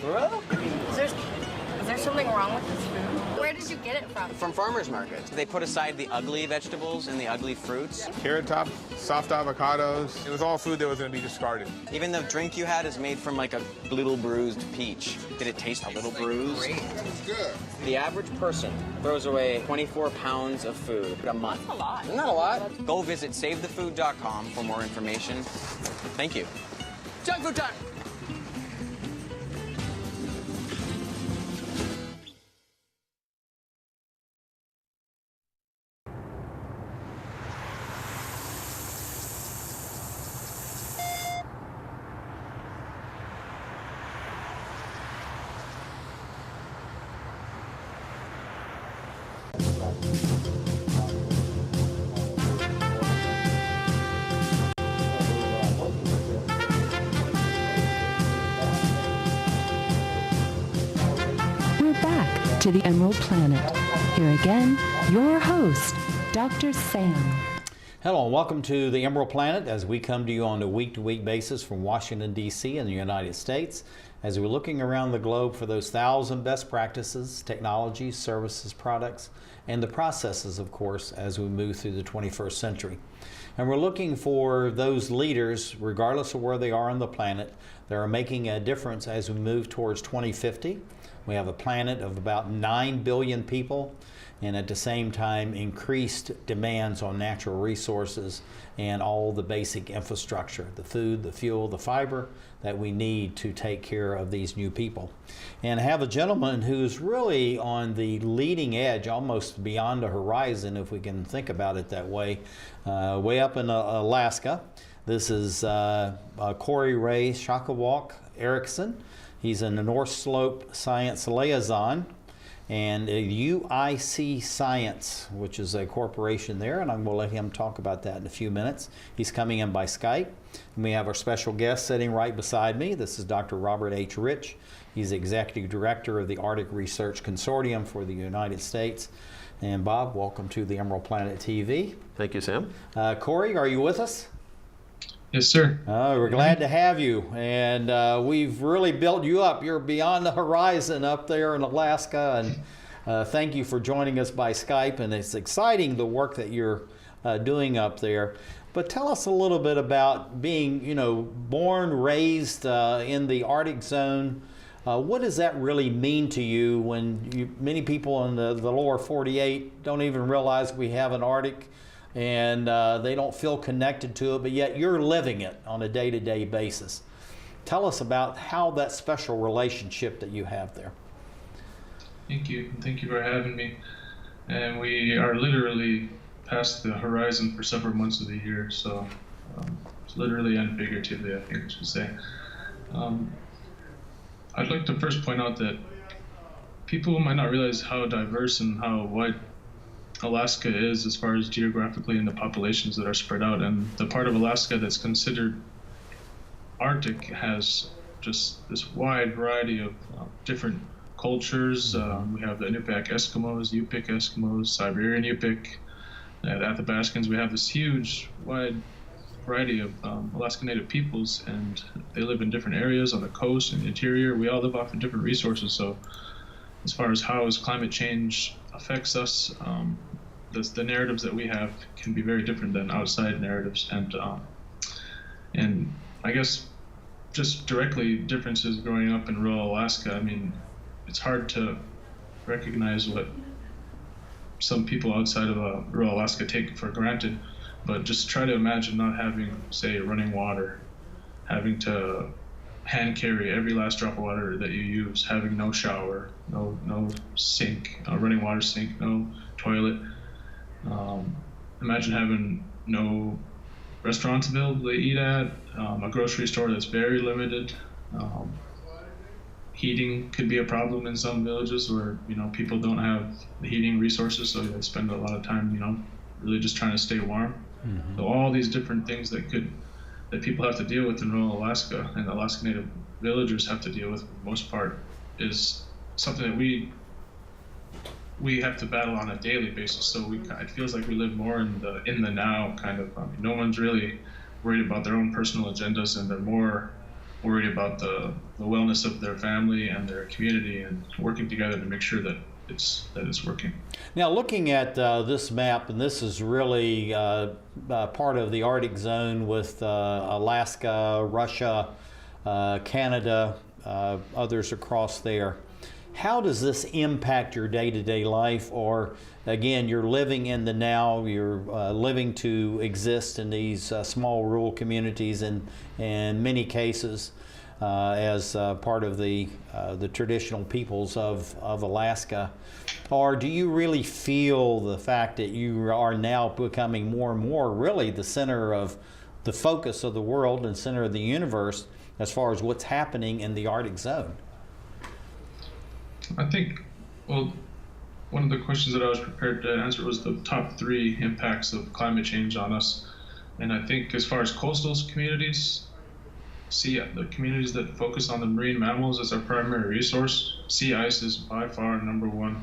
Bro? Is there something wrong with this food? Where did you get it from? From farmers markets. They put aside the ugly vegetables and the ugly fruits. Carrot Top, soft avocados. It was all food that was going to be discarded. Even the drink you had is made from like a little bruised peach. Did it taste a little bruised? Great. It's good. The average person throws away 24 pounds of food a month. That's a lot. Isn't that a lot? Go visit savethefood.com for more information. Thank you. Junk food time! To the Emerald Planet. Here again, your host, Dr. Sam. Hello and welcome to the Emerald Planet as we come to you on a week-to-week basis from Washington, D.C. in the United States as we're looking around the globe for those 1,000 best practices, technologies, services, products, and the processes, of course, as we move through the 21st century. And we're looking for those leaders, regardless of where they are on the planet, that are making a difference as we move towards 2050. We have a planet of about 9 billion people, and at the same time increased demands on natural resources and all the basic infrastructure, the food, the fuel, the fiber that we need to take care of these new people. And have a gentleman who's really on the leading edge, almost beyond the horizon, if we can think about it that way, way up in Alaska. This is Corey Ray Shakawalk Erickson. He's in the North Slope Science Liaison and UIC Science, which is a corporation there, and I'm going to let him talk about that in a few minutes. He's coming in by Skype. And we have our special guest sitting right beside me. This is Dr. Robert H. Rich. He's Executive Director of the Arctic Research Consortium for the United States. And Bob, welcome to the Emerald Planet TV. Thank you, Sam. Corey, are you with us? Yes, sir. We're glad to have you, and we've really built you up. You're beyond the horizon up there in Alaska, and thank you for joining us by Skype, and it's exciting the work that you're doing up there. But tell us a little bit about being, born, raised in the Arctic zone. What does that really mean to you when many people in the lower 48 don't even realize we have an Arctic, and they don't feel connected to it, but yet you're living it on a day-to-day basis. Tell us about how that special relationship that you have there. Thank you. Thank you for having me. And we are literally past the horizon for several months of the year, so it's literally and figuratively, I think I should say. I'd like to first point out that people might not realize how diverse and how wide Alaska is as far as geographically and the populations that are spread out, and the part of Alaska that's considered Arctic has just this wide variety of different cultures. We have the Inupiaq Eskimos, Yupik Eskimos, Siberian Yupik. At the Athabascans, we have this huge, wide variety of Alaska Native peoples, and they live in different areas on the coast and the interior. We all live off of different resources, so as far as how climate change affects us, the narratives that we have can be very different than outside narratives, and I guess just directly differences growing up in rural Alaska. I mean, it's hard to recognize what some people outside of rural Alaska take for granted, but just try to imagine not having, say, running water, having to hand carry every last drop of water that you use, having no shower, no sink, running water sink, no toilet. Imagine having no restaurants available to eat at, a grocery store that's very limited. Heating could be a problem in some villages where people don't have the heating resources, so they spend a lot of time really just trying to stay warm. So all these different things that people have to deal with in rural Alaska and Alaska Native villagers have to deal with for the most part is something that we have to battle on a daily basis. So it feels like we live more in the now kind of. No one's really worried about their own personal agendas, and they're more worried about the wellness of their family and their community, and working together to make sure that it's working. Now, looking at this map, and this is really part of the Arctic zone with Alaska, Russia, Canada, others across there. How does this impact your day-to-day life? Or again, you're living in the now, you're living to exist in these small rural communities in many cases as part of the traditional peoples of Alaska. Or do you really feel the fact that you are now becoming more and more really the center of the focus of the world and center of the universe as far as what's happening in the Arctic zone? I think, well, one of the questions that I was prepared to answer was the top 3 impacts of climate change on us. And I think as far as coastal communities, the communities that focus on the marine mammals as our primary resource, sea ice is by far number 1,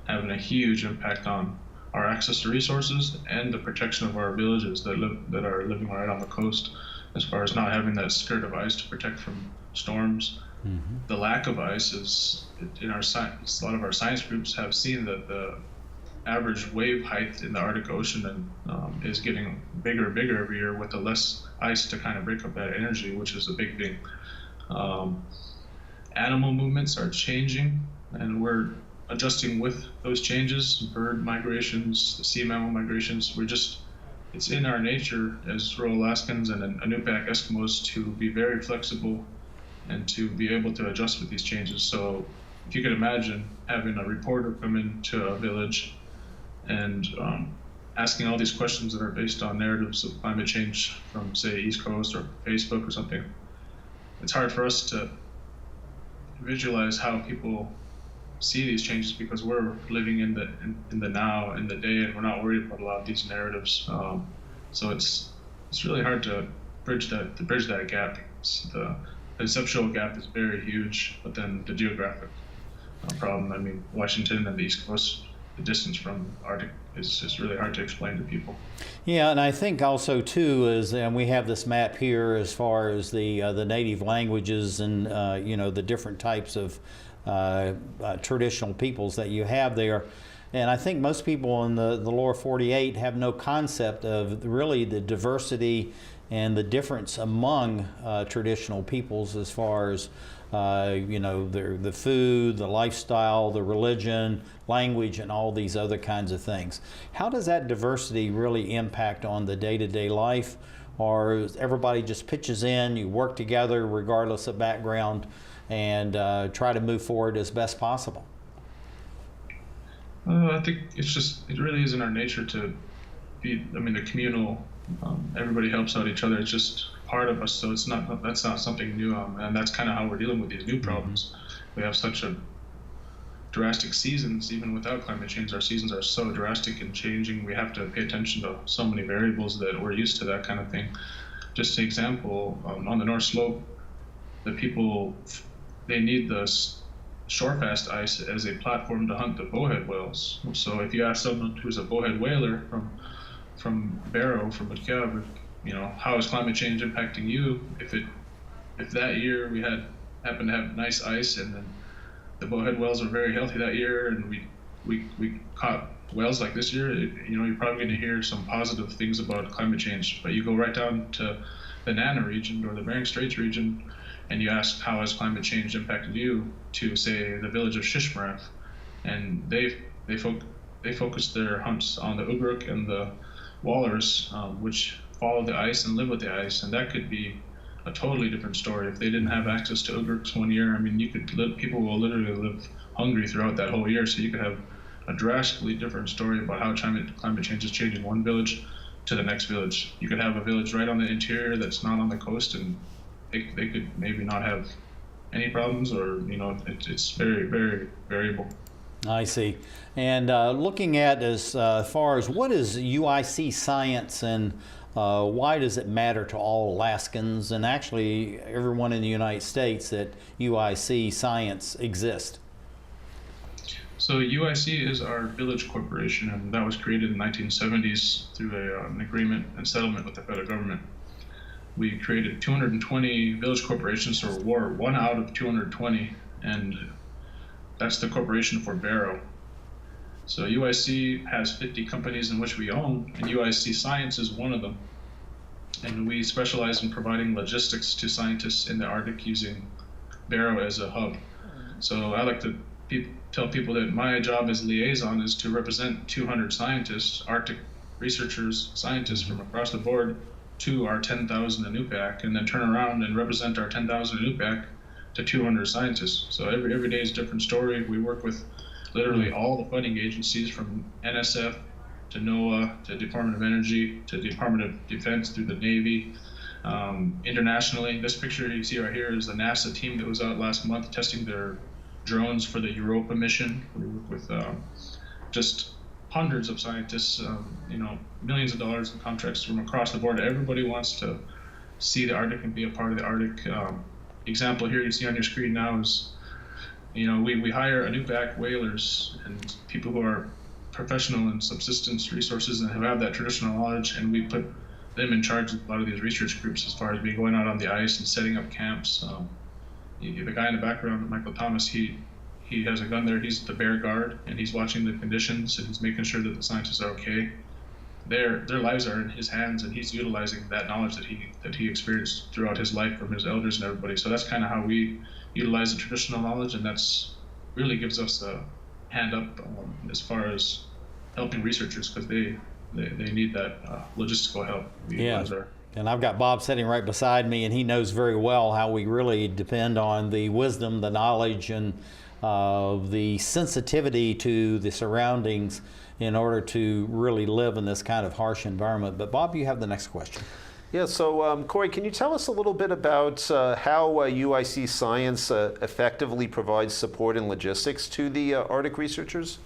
having a huge impact on our access to resources and the protection of our villages that are living right on the coast, as far as not having that skirt of ice to protect from storms. The lack of ice is, in our science, a lot of our science groups have seen that the average wave height in the Arctic Ocean is getting bigger and bigger every year with the less ice to kind of break up that energy, which is a big thing. Animal movements are changing, and we're adjusting with those changes. Bird migrations, sea mammal migrations, it's in our nature as rural Alaskans and Inupiaq Eskimos to be very flexible and to be able to adjust with these changes. So if you could imagine having a reporter come into a village and asking all these questions that are based on narratives of climate change from, say, East Coast or Facebook or something, it's hard for us to visualize how people see these changes because we're living in the now, in the day, and we're not worried about a lot of these narratives. So it's really hard to bridge that gap. The conceptual gap is very huge, but then the geographic problem. I mean, Washington and the East Coast, the distance from Arctic is just really hard to explain to people. Yeah, and I think also too is, and we have this map here as far as the native languages and the different types of traditional peoples that you have there. And I think most people in the lower 48 have no concept of really the diversity and the difference among traditional peoples as far as the food, the lifestyle, the religion, language, and all these other kinds of things. How does that diversity really impact on the day-to-day life? Or everybody just pitches in, you work together regardless of background, and try to move forward as best possible? I think it really is in our nature to be, the communal, everybody helps out each other. It's just part of us, so that's not something new, and that's kind of how we're dealing with these new problems. We have such a drastic seasons, even without climate change. Our seasons are so drastic and changing. We have to pay attention to so many variables that we're used to that kind of thing. Just an example, on the North Slope, the people, they need the shorefast ice as a platform to hunt the bowhead whales. So if you ask someone who's a bowhead whaler from Barrow, from Utqiagvik, how is climate change impacting you? If that year we happened to have nice ice and then the bowhead whales are very healthy that year, and we caught whales like this year, you're probably going to hear some positive things about climate change. But you go right down to the Nana region or the Bering Straits region, and you ask how has climate change impacted you, to say the village of Shishmaref, and they focus their hunts on the ugruk and the walrus, which follow the ice and live with the ice, and that could be a totally different story. If they didn't have access to ugruks one year, people will literally live hungry throughout that whole year. So you could have a drastically different story about how climate change is changing one village to the next village. You could have a village right on the interior that's not on the coast, and they could maybe not have any problems, or it's very, very variable. I see. And looking at as far as what is UIC science and why does it matter to all Alaskans and actually everyone in the United States that UIC science exists? So UIC is our village corporation, and that was created in the 1970s through an agreement and settlement with the federal government. We created 220 village corporations, so we're one out of 220, and that's the corporation for Barrow. So UIC has 50 companies in which we own, and UIC Science is one of them. And we specialize in providing logistics to scientists in the Arctic using Barrow as a hub. So I like to tell people that my job as liaison is to represent 200 scientists, Arctic researchers, scientists from across the board to our 10,000 in Inupiaq, and then turn around and represent our 10,000 in Inupiaq to 200 scientists. So every day is a different story. We work with literally all the funding agencies from NSF to NOAA to Department of Energy to Department of Defense through the Navy. Internationally, this picture you see right here is the NASA team that was out last month testing their drones for the Europa mission. We work with just hundreds of scientists, millions of dollars in contracts from across the board. Everybody wants to see the Arctic and be a part of the Arctic. Example here you see on your screen now is, we hire Inupiaq whalers and people who are professional in subsistence resources and have that traditional knowledge, and we put them in charge of a lot of these research groups as far as being going out on the ice and setting up camps. The guy in the background, Michael Thomas, he has a gun there. He's the bear guard, and he's watching the conditions, and he's making sure that the scientists are okay. Their lives are in his hands, and he's utilizing that knowledge that he experienced throughout his life from his elders and everybody. So that's kind of how we utilize the traditional knowledge, and that's really gives us a hand up as far as helping researchers, because they need that logistical help. Yeah. And I've got Bob sitting right beside me, and he knows very well how we really depend on the wisdom, the knowledge, and the sensitivity to the surroundings in order to really live in this kind of harsh environment. But Bob, you have the next question. Yeah, so Corey, can you tell us a little bit about how UIC Science effectively provides support and logistics to the Arctic researchers?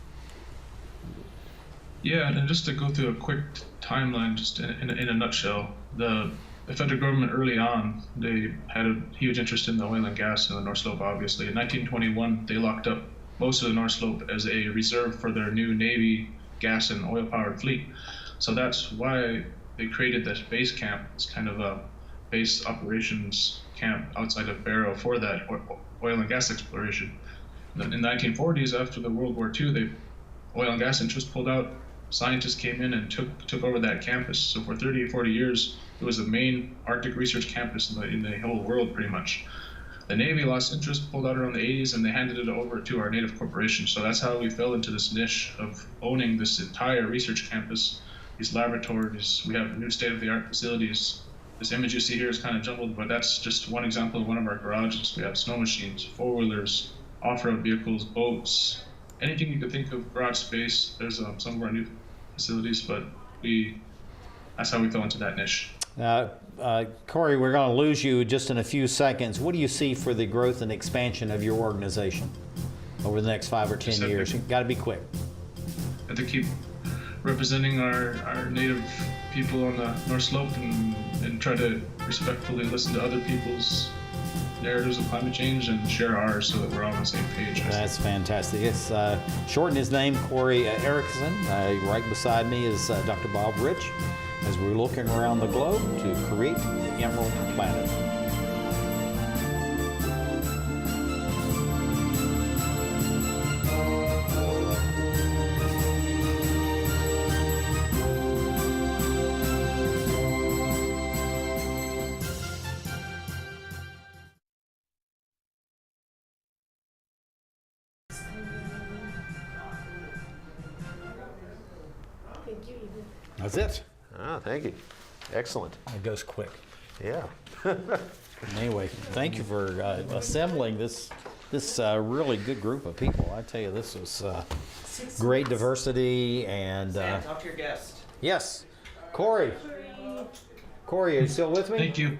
Yeah, and just to go through a quick timeline, just in a nutshell, the federal government early on, they had a huge interest in the oil and gas in the North Slope, obviously. In 1921, they locked up most of the North Slope as a reserve for their new Navy gas and oil-powered fleet. So that's why they created this base camp. It's kind of a base operations camp outside of Barrow for that oil and gas exploration. In the 1940s, after the World War II, oil and gas interests pulled out. Scientists came in and took over that campus. So for 30 or 40 years, it was the main Arctic research campus in the whole world, pretty much. The Navy lost interest, pulled out around the 80s, and they handed it over to our native corporation. So that's how we fell into this niche of owning this entire research campus, these laboratories. We have new state-of-the-art facilities. This image you see here is kind of jumbled, but that's just one example of one of our garages. We have snow machines, four-wheelers, off-road vehicles, boats, anything you could think of garage space. There's some of our new facilities, but that's how we fell into that niche. Corey, we're going to lose you just in a few seconds. What do you see for the growth and expansion of your organization over the next 5 or 10 years? You've got to be quick. Have to keep representing our native people on the North Slope and try to respectfully listen to other people's narratives of climate change and share ours so that we're all on the same page. That's fantastic. It's shorten his name, Corey Erickson. Right beside me is Dr. Bob Rich, as we're looking around the globe to create the Emerald Planet. That's it. Ah, thank you. Excellent. It goes quick. Yeah. Anyway, thank you for assembling this really good group of people. I tell you, this was great diversity and. Sam, talk to your guest. Yes, Corey. Corey, are you still with me? Thank you.